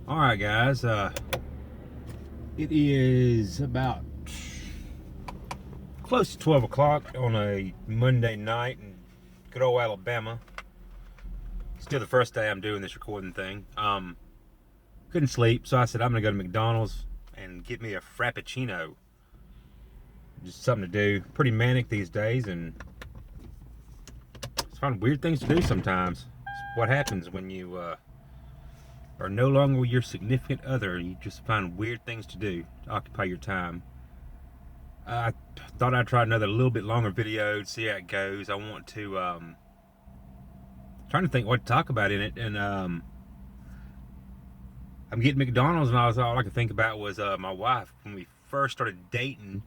Alright guys, it is about close to 12 o'clock on a Monday night in good old Alabama. Still the first day I'm doing this recording thing. Couldn't sleep, so I said I'm gonna go to McDonald's and get me a frappuccino. Just something to do. Pretty manic these days, and just find weird things to do sometimes. It's what happens when you are no longer with your significant other. You just find weird things to do to occupy your time. I thought I'd try another little bit longer video to see how it goes. I want to trying to think what to talk about in it, and I'm getting McDonald's, and all I could think about was my wife. When we first started dating,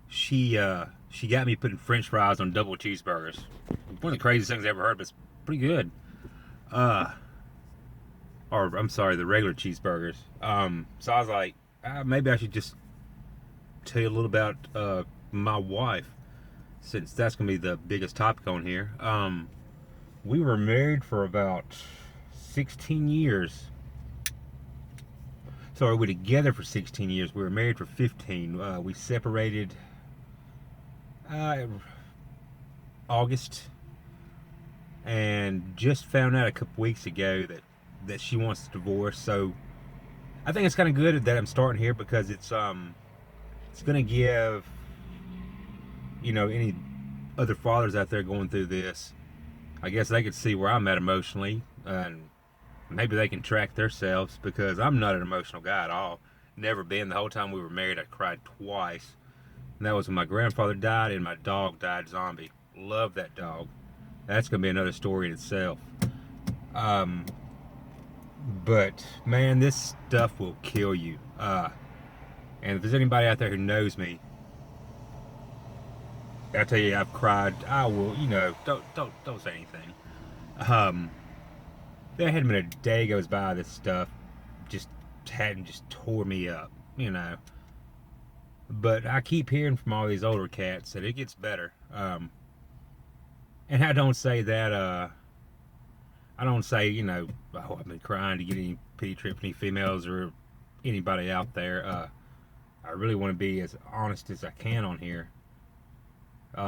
she got me putting French fries on double cheeseburgers. One of the craziest things I ever heard, but it's pretty good. Or I'm sorry, the regular cheeseburgers. So I was like, maybe I should just tell you a little about my wife, since that's gonna be the biggest topic on here. We were married for about 16 years. So we were together for 16 years. We were married for 15. We separated August, and just found out a couple weeks ago that she wants a divorce. So I think it's kind of good that I'm starting here, because it's gonna give, any other fathers out there going through this, I guess they could see where I'm at emotionally, and maybe they can track themselves, because I'm not an emotional guy at all. Never been. The whole time we were married, I cried twice, and that was when my grandfather died and my dog died zombie. Love that dog. That's gonna be another story in itself. But man, this stuff will kill you. And if there's anybody out there who knows me, I tell you, I've cried. I will, don't say anything. There hadn't been a day goes by this stuff hadn't just tore me up. But I keep hearing from all these older cats that it gets better. And I don't say that. I don't say, oh, I've been crying to get any pity trip from any females or anybody out there. I really want to be as honest as I can on here. It's,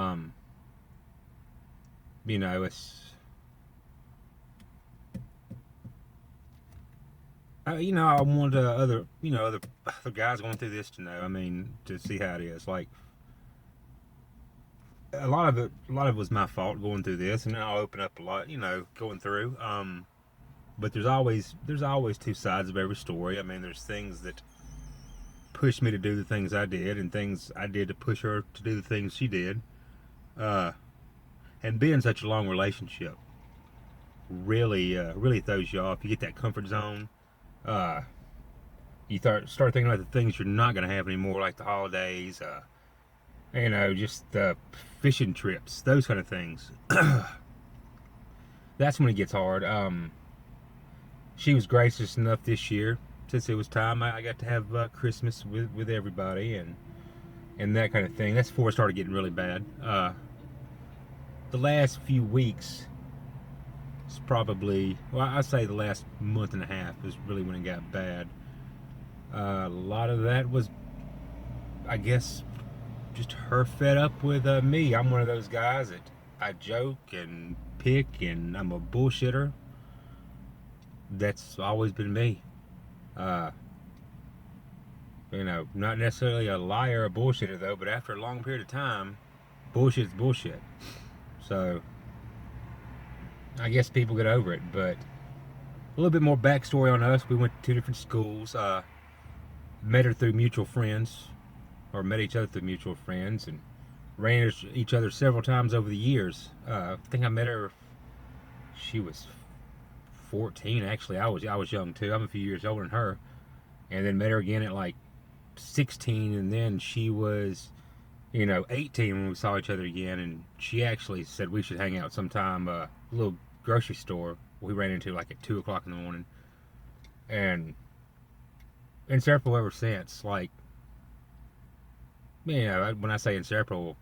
I want other guys going through this to know. I mean, to see how it is. Like, a lot of it was my fault going through this, and I'll open up a lot, going through. But there's always two sides of every story. I mean, there's things that pushed me to do the things I did, and things I did to push her to do the things she did. And being such a long relationship really throws you off. You get that comfort zone. You start thinking about the things you're not going to have anymore, like the holidays, just fishing trips, those kind of things. That's when it gets hard. She was gracious enough this year, since it was time, I got to have Christmas with everybody, and that kind of thing. That's before it started getting really bad. The last few weeks, it's probably, I'd say the last month and a half is really when it got bad. A lot of that was, I guess, just her fed up with me. I'm one of those guys that I joke and pick, and I'm a bullshitter. That's always been me. Not necessarily a liar or a bullshitter though, but after a long period of time, bullshit's bullshit. So I guess people get over it. But a little bit more backstory on us. We went to two different schools. Met her through mutual friends, or met each other through mutual friends, and ran into each other several times over the years. I think I met her, she was 14. Actually, I was young too. I'm a few years older than her. And then met her again at like 16, and then she was 18 when we saw each other again. And she actually said we should hang out sometime. A little grocery store we ran into like at 2 o'clock in the morning, and inseparable ever since. Like, when I say inseparable,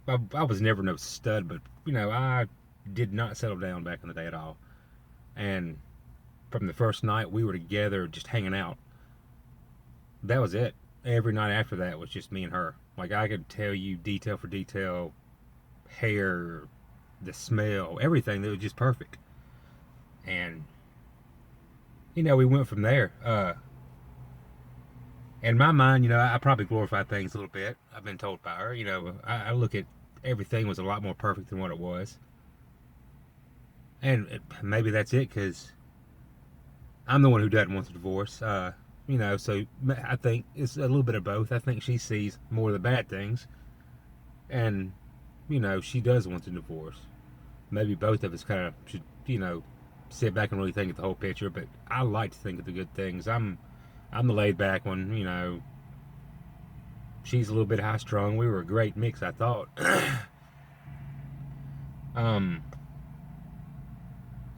I was never no stud, but I did not settle down back in the day at all. And from the first night we were together, just hanging out. That was it. Every night after that was just me and her. Like, I could tell you detail for detail, hair, the smell, everything. That was just perfect. And we went from there. In my mind, I probably glorified things a little bit. I've been told by her. I look at everything was a lot more perfect than what it was. And maybe that's it, because I'm the one who doesn't want the divorce. So I think it's a little bit of both. I think she sees more of the bad things, and she does want the divorce. Maybe both of us kind of should, sit back and really think of the whole picture. But I like to think of the good things. I'm the laid back one. She's a little bit high strung. We were a great mix, I thought.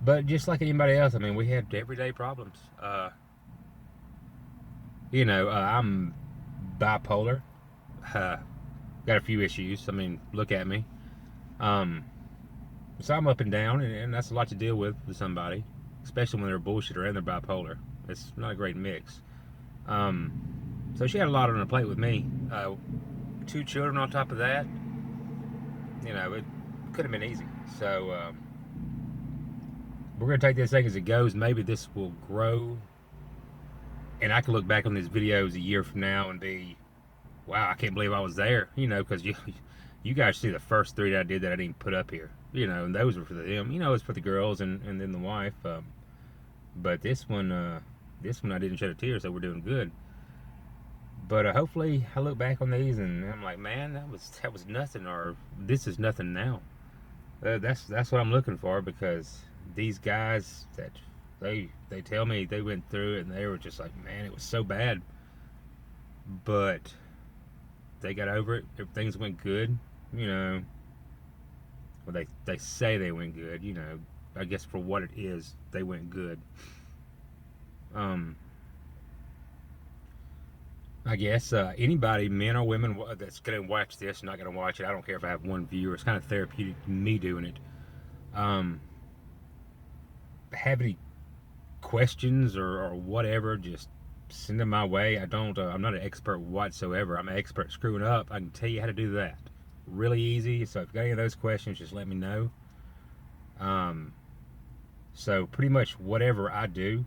But just like anybody else, I mean, we had everyday problems. I'm bipolar. Got a few issues. I mean, look at me. So I'm up and down, and that's a lot to deal with somebody, especially when they're a bullshitter and they're bipolar. It's not a great mix. So she had a lot on her plate with me. 2 children on top of that. It could have been easy. So we're going to take this thing as it goes. Maybe this will grow, and I can look back on these videos a year from now and be, wow, I can't believe I was there. Because you guys see the first 3 that I did that I didn't put up here. And those were for them. It's for the girls and then the wife. But this one I didn't shed a tear, so we're doing good. But hopefully I look back on these and I'm like, man, that was nothing, or this is nothing now. That's what I'm looking for, because these guys that they tell me they went through it and they were just like, man, it was so bad, but they got over it. Things went good. Well, they say they went good. I guess for what it is, they went good. I guess anybody, men or women, that's going to watch this, not going to watch it, I don't care if I have one viewer. It's kind of therapeutic to me doing it. Have any questions or whatever, just send them my way. I'm not an expert whatsoever. I'm an expert screwing up. I can tell you how to do that. Really easy. So if you've got any of those questions, just let me know. So pretty much whatever I do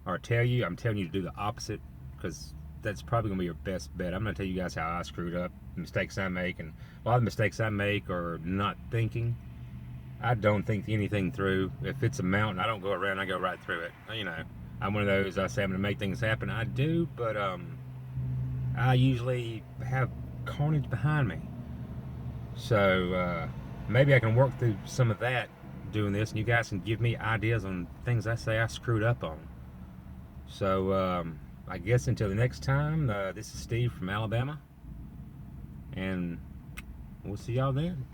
or tell you, I'm telling you to do the opposite, because that's probably going to be your best bet. I'm going to tell you guys how I screwed up, the mistakes I make, and a lot of the mistakes I make are not thinking. I don't think anything through. If it's a mountain, I don't go around, I go right through it. I'm one of those, I say I'm going to make things happen. I do, but I usually have carnage behind me. So maybe I can work through some of that doing this, and you guys can give me ideas on things I say I screwed up on. So I guess until the next time, this is Steve from Alabama, and we'll see y'all then.